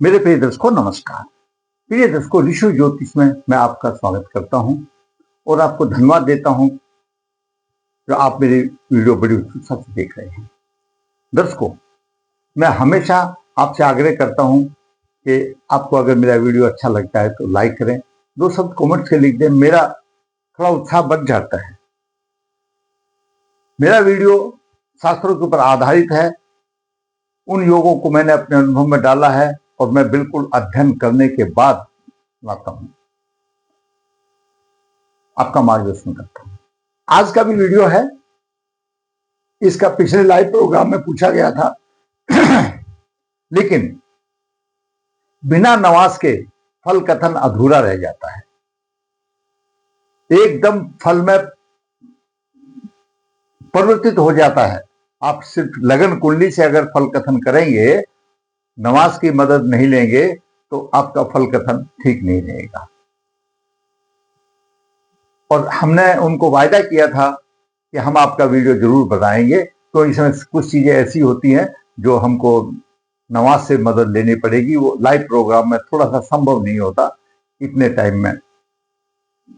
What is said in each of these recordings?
मेरे प्रिय दर्शकों नमस्कार। प्रिय दर्शकों, ऋषि ज्योतिष में मैं आपका स्वागत करता हूं और आपको धन्यवाद देता हूं जो आप मेरी वीडियो बड़ी उत्सुकता से देख रहे हैं। दर्शकों, मैं हमेशा आपसे आग्रह करता हूं कि आपको अगर मेरा वीडियो अच्छा लगता है तो लाइक करें, 2 शब्द कमेंट से लिख दें, मेरा थोड़ा उत्साह बढ़ जाता है। मेरा वीडियो शास्त्रों के ऊपर आधारित है, उन योगों को मैंने अपने अनुभव में डाला है और मैं बिल्कुल अध्ययन करने के बाद लाता हूं, आपका मार्गदर्शन करता हूं। आज का भी वीडियो है, इसका पिछले लाइव प्रोग्राम में पूछा गया था लेकिन बिना नमाज के फल कथन अधूरा रह जाता है। एकदम फल में परिवर्तित हो जाता है। आप सिर्फ लगन कुंडली से अगर फल कथन करेंगे, नमाज की मदद नहीं लेंगे तो आपका फल कथन ठीक नहीं रहेगा। और हमने उनको वायदा किया था कि हम आपका वीडियो जरूर बनाएंगे, तो इसमें कुछ चीजें ऐसी होती हैं जो हमको नमाज से मदद लेनी पड़ेगी। वो लाइव प्रोग्राम में थोड़ा सा संभव नहीं होता, इतने टाइम में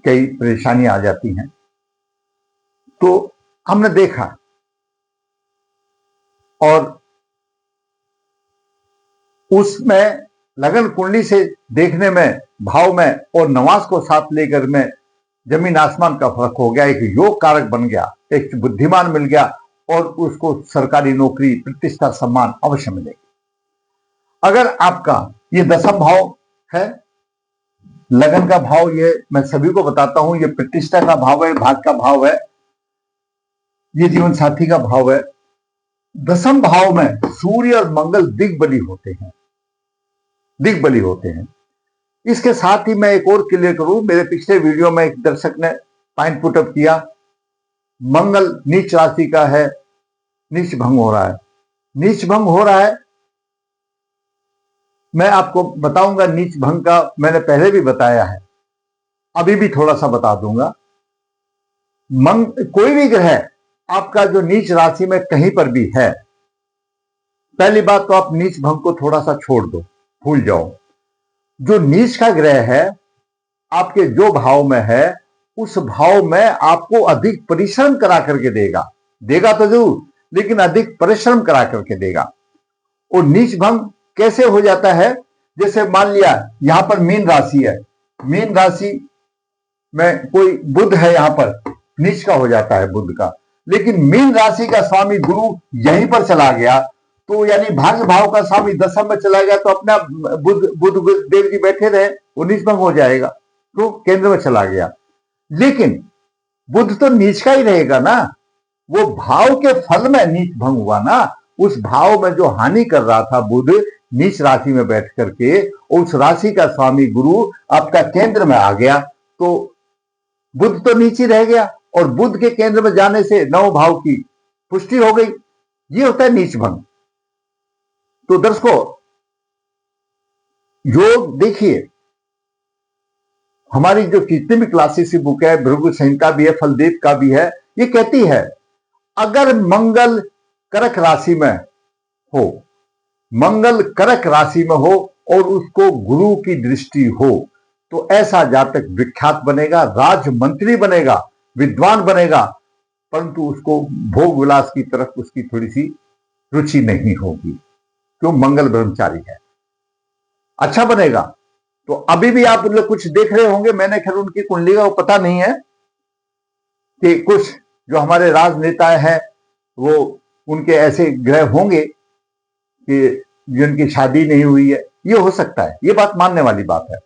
कई परेशानियां आ जाती हैं। तो हमने देखा और उसमें लगन कुंडली से देखने में, भाव में और नमाज को साथ लेकर में जमीन आसमान का फर्क हो गया। एक योग कारक बन गया, एक बुद्धिमान मिल गया और उसको सरकारी नौकरी, प्रतिष्ठा, सम्मान अवश्य मिलेगी। अगर आपका ये 10वां भाव है, लगन का भाव, ये मैं सभी को बताता हूं, ये प्रतिष्ठा का भाव है, भाग का भाव है, ये जीवन साथी का भाव है। 10वें भाव में सूर्य और मंगल दिग्बली होते हैं, दिग्बली होते हैं। इसके साथ ही मैं एक और क्लियर करूं, मेरे पिछले वीडियो में एक दर्शक ने पॉइंट पुट अप किया, मंगल नीच राशि का है, नीच भंग हो रहा है। नीच भंग हो रहा है, मैं आपको बताऊंगा। नीच भंग का मैंने पहले भी बताया है, अभी भी थोड़ा सा बता दूंगा। कोई भी ग्रह आपका जो नीच राशि में कहीं पर भी है, पहली बात तो आप नीच भंग को थोड़ा सा छोड़ दो, भूल जाओ। जो नीच का ग्रह है आपके जो भाव में है, उस भाव में आपको अधिक परिश्रम करा करके देगा तो जरूर, लेकिन अधिक परिश्रम करा करके देगा। और नीच भंग कैसे हो जाता है? जैसे मान लिया यहां पर मीन राशि है, मीन राशि में कोई बुध है, यहां पर नीच का हो जाता है बुध का, लेकिन मीन राशि का स्वामी गुरु यहीं पर चला गया, तो यानी भाग्य भाव का स्वामी 10वें में चला गया, तो अपना बुध देव जी बैठे रहे, वो नीच भंग हो जाएगा, तो केंद्र में चला गया। लेकिन बुध तो नीच का ही रहेगा ना, वो भाव के फल में नीच भंग हुआ ना। उस भाव में जो हानि कर रहा था बुध, नीच राशि में बैठ करके, उस राशि का स्वामी गुरु आपका केंद्र में आ गया, तो बुध तो नीचे रह गया और बुध के केंद्र में जाने से 9 भाव की पुष्टि हो गई। ये होता है नीच भंग। तो दर्शकों, योग देखिए, हमारी जो कितनी भी क्लासेस की बुक है, भृगु संहिता भी है, फलदेव का भी है, ये कहती है अगर मंगल कर्क राशि में हो, मंगल कर्क राशि में हो और उसको गुरु की दृष्टि हो, तो ऐसा जातक विख्यात बनेगा, राजमंत्री बनेगा, विद्वान बनेगा, परंतु उसको भोग विलास की तरफ उसकी थोड़ी सी रुचि नहीं होगी, क्यों? मंगल ब्रह्मचारी है। अच्छा बनेगा। तो अभी भी आप लोग कुछ देख रहे होंगे, मैंने खैर उनकी कुंडली का वो पता नहीं है कि कुछ जो हमारे राजनेता हैं वो उनके ऐसे ग्रह होंगे कि जिनकी शादी नहीं हुई है, ये हो सकता है, ये बात मानने वाली बात है।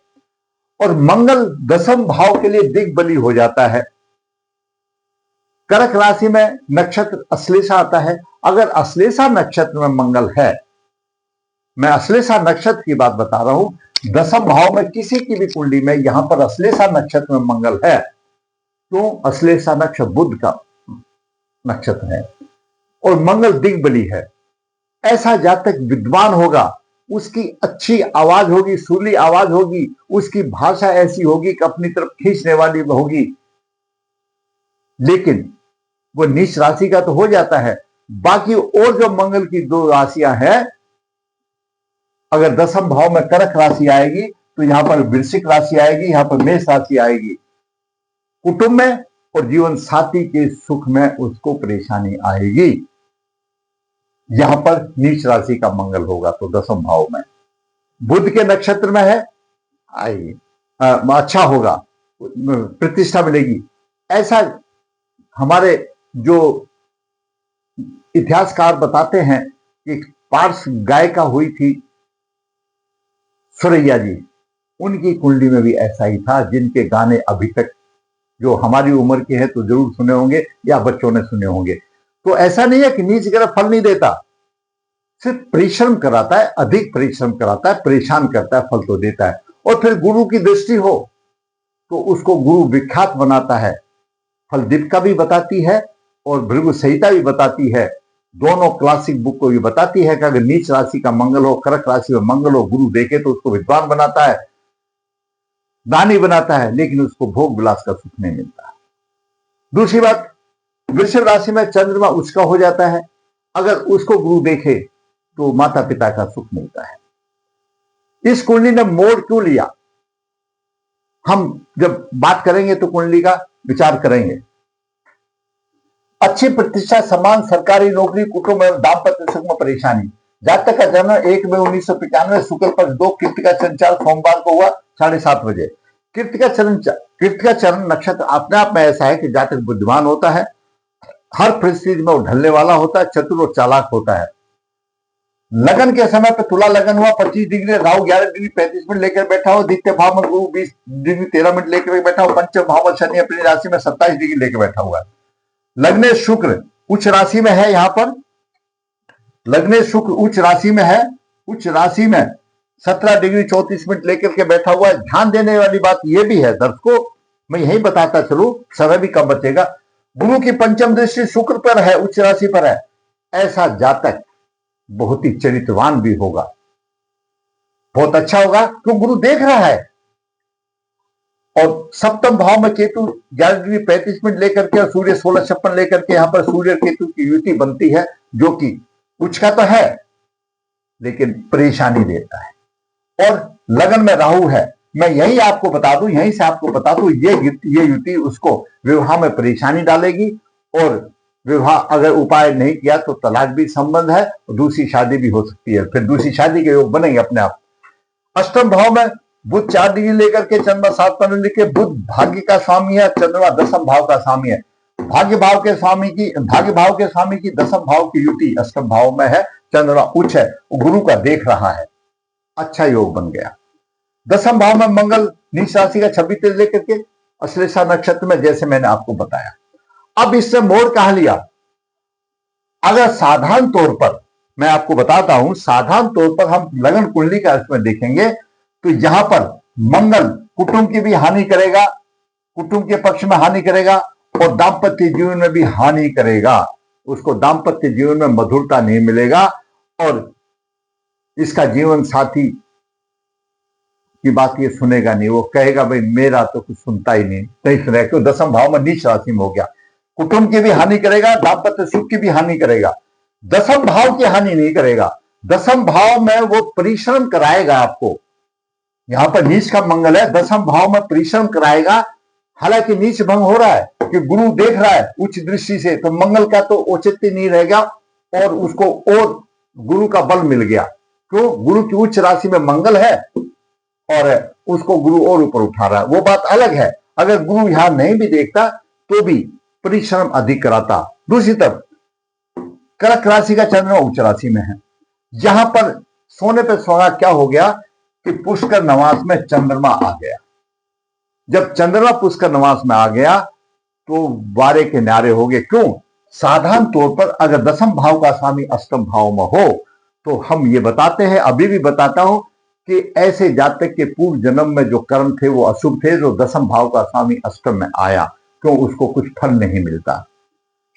और मंगल 10वें भाव के लिए दिग्बली हो जाता है। कर्क राशि में नक्षत्र अश्लेषा आता है। अगर अश्लेषा नक्षत्र में मंगल है, मैं अश्लेषा नक्षत्र की बात बता रहा हूं, 10वें भाव में किसी की भी कुंडली में यहां पर अश्लेषा नक्षत्र में मंगल है, तो अश्लेषा नक्षत्र बुध का नक्षत्र है और मंगल दिग्बली है, ऐसा जातक विद्वान होगा, उसकी अच्छी आवाज होगी, सुरीली आवाज होगी, उसकी भाषा ऐसी होगी कि अपनी तरफ खींचने वाली होगी। लेकिन वो नीच राशि का तो हो जाता है। बाकी और जो मंगल की 2 राशियां हैं, अगर दसम भाव में कर्क राशि आएगी तो यहां पर वृश्चिक राशि आएगी, यहां पर मेष राशि आएगी। कुटुंब में और जीवन साथी के सुख में उसको परेशानी आएगी। यहां पर नीच राशि का मंगल होगा तो दसम भाव में बुध के नक्षत्र में है, आएगी, अच्छा होगा, प्रतिष्ठा मिलेगी। ऐसा हमारे जो इतिहासकार बताते हैं कि पार्स गायिका हुई थी सुरैया जी, उनकी कुंडली में भी ऐसा ही था, जिनके गाने अभी तक जो हमारी उम्र के हैं तो जरूर सुने होंगे या बच्चों ने सुने होंगे। तो ऐसा नहीं है कि नीच ग्रह फल नहीं देता, सिर्फ परिश्रम कराता है, अधिक परिश्रम कराता है, परेशान करता है, फल तो देता है। और फिर गुरु की दृष्टि हो तो उसको गुरु विख्यात बनाता है। फल दीपिका भी बताती है और भृगु संहिता भी बताती है, दोनों क्लासिक बुक को भी बताती है कि अगर नीच राशि का मंगल हो, कर्क राशि में मंगल हो, गुरु देखे तो उसको विद्वान बनाता है, दानी बनाता है, लेकिन उसको भोग विलास का सुख नहीं मिलता। दूसरी बात, वृषभ राशि में चंद्रमा उच्च का हो जाता है, अगर उसको गुरु देखे तो माता पिता का सुख मिलता है। इस कुंडली ने मोड़ क्यों लिया, हम जब बात करेंगे तो कुंडली का विचार करेंगे। अच्छी प्रतिष्ठा, सम्मान, सरकारी नौकरी, कुटुंब एवं दाम्पत्य सुख में परेशानी। जातक का जन्म 1 मई 1995 शुक्ल पक्ष 2 कृत्तिका चरण 4 सोमवार को हुआ 7:30 बजे। कृत्तिका चरण नक्षत्र अपने आप में ऐसा है कि जातक बुद्धिमान होता है, हर परिस्थिति में वो ढलने वाला होता है, चतुर और चालाक होता है। लगन के समय पर तुला लगन हुआ 25 डिग्री, राहु 11 डिग्री 35 मिनट लेकर बैठा हो, द्वितीय भाव में गुरु 20 डिग्री 13 मिनट लेकर बैठा हो, पंचम भाव में शनि अपनी राशि में 27 डिग्री लेकर बैठा हुआ है। लग्ने शुक्र उच्च राशि में है, यहां पर लग्ने शुक्र उच्च राशि में है, उच्च राशि में 17 डिग्री 34 मिनट लेकर के बैठा हुआ है। ध्यान देने वाली बात यह भी है दर्शकों, मैं यही बताता चलूं, समय भी कम बचेगा। गुरु की पंचम दृष्टि शुक्र पर है, उच्च राशि पर है। ऐसा जातक बहुत ही चरित्रवान भी होगा, बहुत अच्छा होगा, क्यों गुरु देख रहा है। और सप्तम भाव में केतु 11 डिग्री 35 मिनट लेकर के और सूर्य 16:56 लेकर के, यहां पर सूर्य केतु की युति बनती है, जो कि उच्च का तो है लेकिन परेशानी देता है। और लगन में राहु है, मैं यही आपको बता दूं, यहीं से आपको बता दूं, ये युति उसको विवाह में परेशानी डालेगी। और विवाह अगर उपाय नहीं किया तो तलाक भी संबंध है, और दूसरी शादी भी हो सकती है, फिर दूसरी शादी के योग बनेंगे अपने आप। अष्टम भाव में बुध 4 डिग्री लेकर के, चंद्रमा 7 पर लेके, बुध भाग्य का स्वामी है, चंद्रमा दसम भाव का स्वामी है। भाग्य भाव के स्वामी की दसम भाव की युति अष्टम भाव में है, चंद्रमा उच्च है, गुरु का देख रहा है, अच्छा योग बन गया। दसम भाव में मंगल नीच राशि का 26 लेकर के अश्लेषा नक्षत्र में, जैसे मैंने आपको बताया। अब इससे मोड़ कहां लिया, अगर साधारण तौर पर मैं आपको बताता हूं, साधारण तौर पर हम लगन कुंडली का अर्थ में देखेंगे तो यहां पर मंगल कुटुंब की भी हानि करेगा, कुटुंब के पक्ष में हानि करेगा, और दाम्पत्य जीवन में भी हानि करेगा। उसको दाम्पत्य जीवन में मधुरता नहीं मिलेगा, और इसका जीवन साथी की बात ये सुनेगा नहीं, वो कहेगा भाई मेरा तो कुछ सुनता ही नहीं सुनेगा, क्यों दसम भाव में नीच राशि में हो गया। कुटुंब की भी हानि करेगा, दाम्पत्य सुख की भी हानि करेगा। दसम भाव की हानि नहीं करेगा, दसम भाव में वो परिश्रम कराएगा आपको। यहां पर नीच का मंगल है, दसम भाव में परिश्रम कराएगा। हालांकि नीच भंग हो रहा है कि गुरु देख रहा है उच्च दृष्टि से, तो मंगल का तो औचित्य नहीं रहेगा, और उसको और गुरु का बल मिल गया। क्यों, गुरु की उच्च राशि में मंगल है और उसको गुरु और ऊपर उठा रहा है, वो बात अलग है। अगर गुरु यहां नहीं भी देखता तो भी परिश्रम अधिक कराता। दूसरी तरफ कर्क राशि का चंद्रमा उच्च राशि में है, यहां पर सोने पे सोना क्या हो गया कि पुष्कर नवास में चंद्रमा आ गया। जब चंद्रमा पुष्कर नवास में आ गया तो वारे के न्यारे हो गए। क्यों, साधारण तौर पर अगर दसम भाव का स्वामी अष्टम भाव में हो तो हम ये बताते हैं, अभी भी बताता हूं, कि ऐसे जातक के पूर्व जन्म में जो कर्म थे वो अशुभ थे, जो दसम भाव का स्वामी अष्टम में आया, क्यों उसको कुछ फल नहीं मिलता।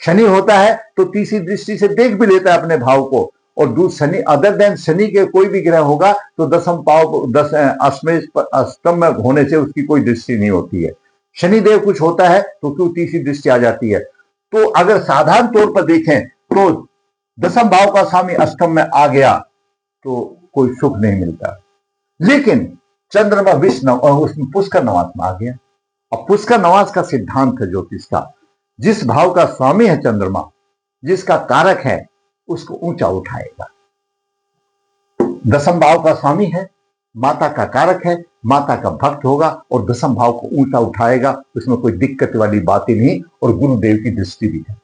शनि होता है तो तीसरी दृष्टि से देख भी लेता है अपने भाव को, और शनि अदर देन शनि के कोई भी ग्रह होगा तो दसम भाव अष्टम में होने से उसकी कोई दृष्टि नहीं होती है। शनिदेव कुछ होता है तो क्यों तीसरी दृष्टि आ जाती है। तो अगर साधारण तौर पर देखें तो दसम भाव का स्वामी अष्टम में आ गया तो कोई सुख नहीं मिलता। लेकिन चंद्रमा उसमें पुष्कर नवास में आ गया। अब पुष्कर नवास का सिद्धांत है ज्योतिष का, जिस भाव का स्वामी है चंद्रमा, जिसका कारक है, उसको ऊंचा उठाएगा। दसम भाव का स्वामी है, माता का कारक है, माता का भक्त होगा और दसम भाव को ऊंचा उठाएगा। उसमें कोई दिक्कत वाली बात ही नहीं, और गुरुदेव की दृष्टि भी है।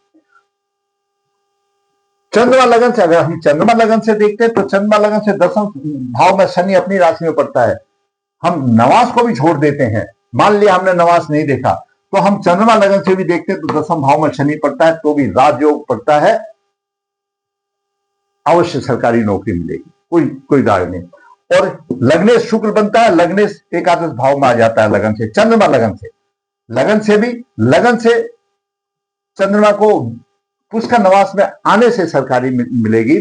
चंद्रमा लगन से, अगर हम चंद्रमा लगन से देखते हैं तो चंद्रमा लगन से दसम भाव में शनि अपनी राशि में पड़ता है। हम नवास को भी छोड़ देते हैं, मान लिया हमने नवास नहीं देखा, तो हम चंद्रमा लगन से भी देखते हैं तो दसम भाव में शनि पड़ता है, तो भी राजयोग पड़ता है, अवश्य सरकारी नौकरी मिलेगी, कोई दावे नहीं। और लग्नेश शुक्र बनता है, लग्नेश एकादश भाव में आ जाता है लगन से, चंद्रमा लगन से चंद्रमा को पुष्कर नवास में आने से सरकारी मिलेगी।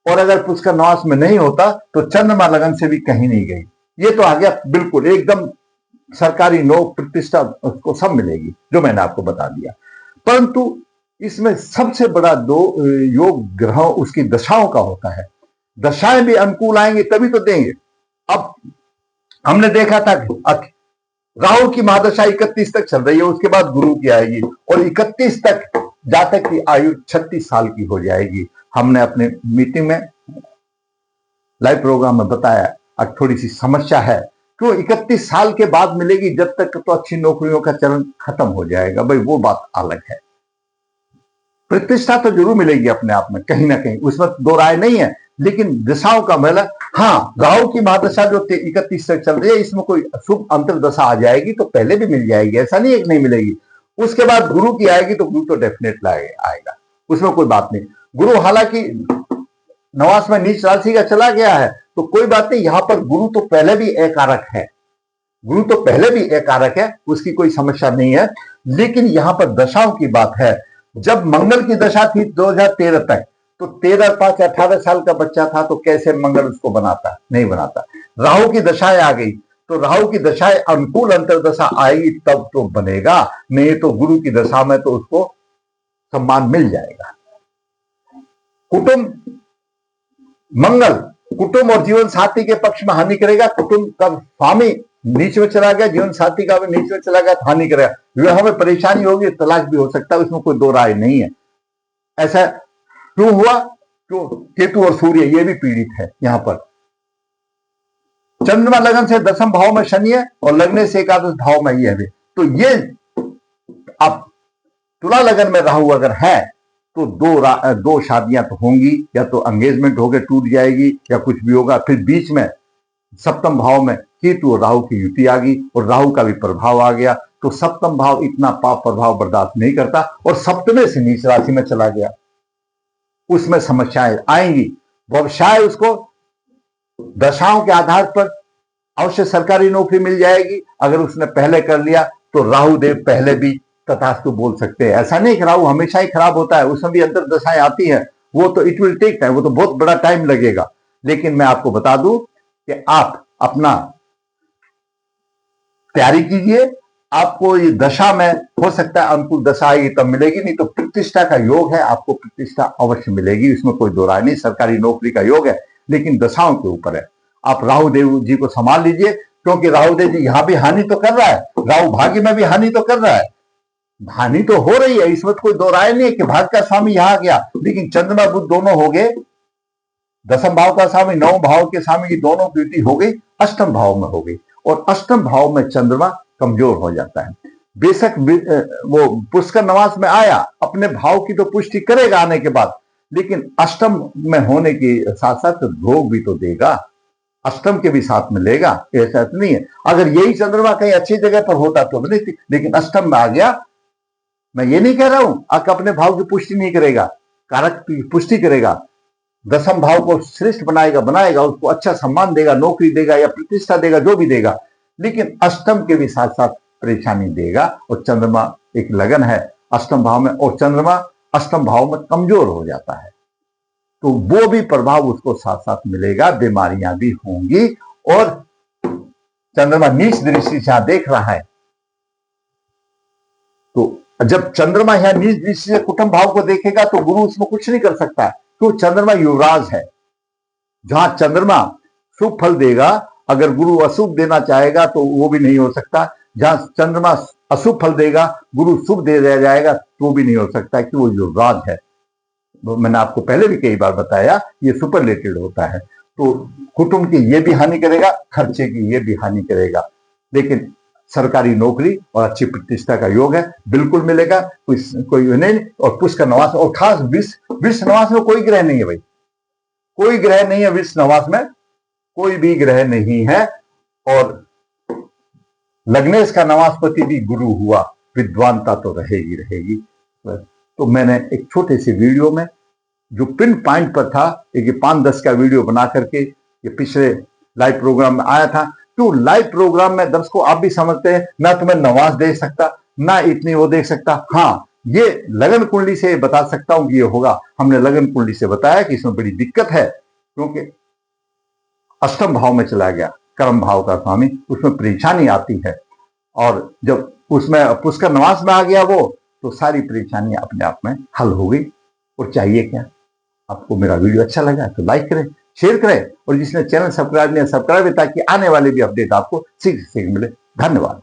और अगर पुष्कर नवास में नहीं होता तो चंद्रमा लगन से भी कहीं नहीं गई, ये तो आ गया बिल्कुल एकदम सरकारी नौकरी प्रतिष्ठा उसको सब मिलेगी, जो मैंने आपको बता दिया। परंतु इसमें सबसे बड़ा योग ग्रहों उसकी दशाओं का होता है। दशाएं भी अनुकूल आएंगे तभी तो देंगे। अब हमने देखा था राहु की महादशा 31 तक चल रही है, उसके बाद गुरु की आएगी और 31 तक जातक की आयु 36 साल की हो जाएगी। हमने अपने मीटिंग में लाइव प्रोग्राम में बताया। अब थोड़ी सी समस्या है, क्यों 31 साल के बाद मिलेगी, जब तक तो अच्छी नौकरियों का चलन खत्म हो जाएगा। भाई वो बात अलग है, प्रतिष्ठा तो जरूर मिलेगी अपने आप में कहीं ना कहीं, उसमें दो राय नहीं है। लेकिन दिशाओं का मतलब, हाँ राहु की महादशा जो 31 तक चल रही है, इसमें कोई शुभ अंतर दशा आ जाएगी तो पहले भी मिल जाएगी, ऐसा नहीं है कि नहीं मिलेगी। उसके बाद गुरु की आएगी तो गुरु तो डेफिनेट आएगा, उसमें कोई बात नहीं। गुरु हालांकि नवास में नीच राशि का चला गया है तो कोई बात नहीं, यहां पर गुरु तो पहले भी एकारक है, उसकी कोई समस्या नहीं है। लेकिन यहां पर दशाओं की बात है। जब मंगल की दशा थी 2013 तक, तो 13, 5, 18 साल का बच्चा था तो कैसे मंगल उसको बनाता? नहीं बनाता। राहु की दशाएं आ गई तो राहु की दशाएं अनुकूल अंतरदशा आएगी तब तो बनेगा, नहीं तो गुरु की दशा में तो उसको सम्मान मिल जाएगा। मंगल कुटुंब और जीवन साथी के पक्ष में हानि करेगा। कुटुंब का स्वामी नीच में चला गया, जीवन साथी का भी नीच में चला गया, हानि करेगा। विवाह में परेशानी होगी, तलाक भी हो सकता है, उसमें कोई दो राय नहीं है। ऐसा क्यों हुआ? क्यों? केतु और सूर्य ये भी पीड़ित है। यहां पर चंद्रमा लगन से दसम भाव में शनि है और लगने से एकादश भाव में ये है। तो ये अब तुला लगन में राहु अगर है तो दो शादियां तो होंगी, या तो एंगेजमेंट होकर टूट जाएगी या कुछ भी होगा। फिर बीच में सप्तम भाव में केतु और राहु की युति आ गई और राहु का भी प्रभाव आ गया, तो सप्तम भाव इतना पाप प्रभाव बर्दाश्त नहीं करता और सप्तमे से नीच राशि में चला गया, उसमें समस्याएं आएंगी। व्यवसाय उसको दशाओं के आधार पर अवश्य सरकारी नौकरी मिल जाएगी। अगर उसने पहले कर लिया तो राहु देव पहले भी तथास्तु बोल सकते हैं। ऐसा नहीं कि राहु हमेशा ही खराब होता है, उसमें भी अंतर दशाएं आती हैं, वो तो इट विल टेक टाइम, वो तो बहुत बड़ा टाइम लगेगा। लेकिन मैं आपको बता दूं कि आप अपना तैयारी कीजिए। आपको ये दशा में हो सकता है अनुकूल दशा आएगी तब मिलेगी, नहीं तो प्रतिष्ठा का योग है, आपको प्रतिष्ठा अवश्य मिलेगी, इसमें कोई दो राय नहीं। सरकारी नौकरी का योग है, लेकिन दशाओं के ऊपर है। आप राहु देव जी को संभाल लीजिए, क्योंकि राहु देव जी यहां भी हानि तो कर रहा है, राहु भाग्य में भी हानि तो कर रहा है, हानि तो हो रही है, इसमें कोई दो राय नहीं है कि भाग्य का स्वामी यहां गया। लेकिन चंद्रमा बुध दोनों हो गए, दसम भाव का स्वामी नवम भाव के स्वामी की दोनों की युति हो गई, अष्टम भाव में हो गई, और अष्टम भाव में चंद्रमा कमजोर हो जाता है। बेशक वो पुष्कर नवास में आया, अपने भाव की तो पुष्टि करेगा आने के बाद, लेकिन अष्टम में होने के साथ साथ रोग भी तो देगा, अष्टम के भी साथ में लेगा, ऐसा तो नहीं है। अगर यही चंद्रमा कहीं अच्छी जगह पर होता तो नहीं थी, लेकिन अष्टम में आ गया। मैं ये नहीं कह रहा हूं आप अपने भाव की पुष्टि नहीं करेगा, कारक की पुष्टि करेगा, दसम भाव को श्रेष्ठ बनाएगा, उसको अच्छा सम्मान देगा, नौकरी देगा या प्रतिष्ठा देगा, जो भी देगा, लेकिन अष्टम के भी साथ साथ परेशानी देगा। और चंद्रमा एक लगन है अष्टम भाव में, और चंद्रमा अष्टम भाव में कमजोर हो जाता है तो वो भी प्रभाव उसको साथ साथ मिलेगा, बीमारियां भी होंगी। और चंद्रमा नीच दृष्टि से देख रहा है, तो जब चंद्रमा यहां नीच दृष्टि से कुटुंब भाव को देखेगा तो गुरु उसमें कुछ नहीं कर सकता, क्यों? चंद्रमा युवराज है, जहां चंद्रमा शुभ फल देगा, अगर गुरु अशुभ देना चाहेगा तो वो भी नहीं हो सकता। जहां चंद्रमा अशुभ फल देगा, गुरु शुभ दे दिया जाएगा तो भी नहीं हो सकता, कि वो जो राज है, मैंने आपको पहले भी कई बार बताया, ये सुपरलेटेड होता है। तो कुटुंब की ये भी हानि करेगा, खर्चे की ये भी हानि करेगा। लेकिन सरकारी नौकरी और अच्छी प्रतिष्ठा का योग है, बिल्कुल मिलेगा, कोई नहीं। और पुष्कर नवास, और खास विष नवास में कोई ग्रह नहीं है भाई, कोई ग्रह नहीं है विष नवास में, कोई भी ग्रह नहीं है। और लग्नेश का नवासपति भी गुरु हुआ, विद्वानता तो रहेगी रहेगी। तो मैंने एक छोटे से वीडियो में जो पिन पॉइंट पर था, एक 5-10 का वीडियो बना करके ये पिछले लाइव प्रोग्राम में आया था। तो लाइव प्रोग्राम में दर्शकों आप भी समझते हैं, ना तो मैं नवाज देख सकता, ना इतनी वो देख सकता। हाँ, ये लगन कुंडली से बता सकता हूं कि ये होगा। हमने लगन कुंडली से बताया कि इसमें बड़ी दिक्कत है, क्योंकि अष्टम भाव में चला गया कर्म भाव का स्वामी, उसमें परेशानी आती है। और जब उसमें पुष्कर नवास में आ गया वो, तो सारी परेशानियां अपने आप में हल हो गई। और चाहिए क्या? आपको मेरा वीडियो अच्छा लगा तो लाइक करें, शेयर करें, और जिसने चैनल सब्सक्राइब नहीं सब्सक्राइब, ताकि आने वाले भी अपडेट आपको शीघ्र मिले। धन्यवाद।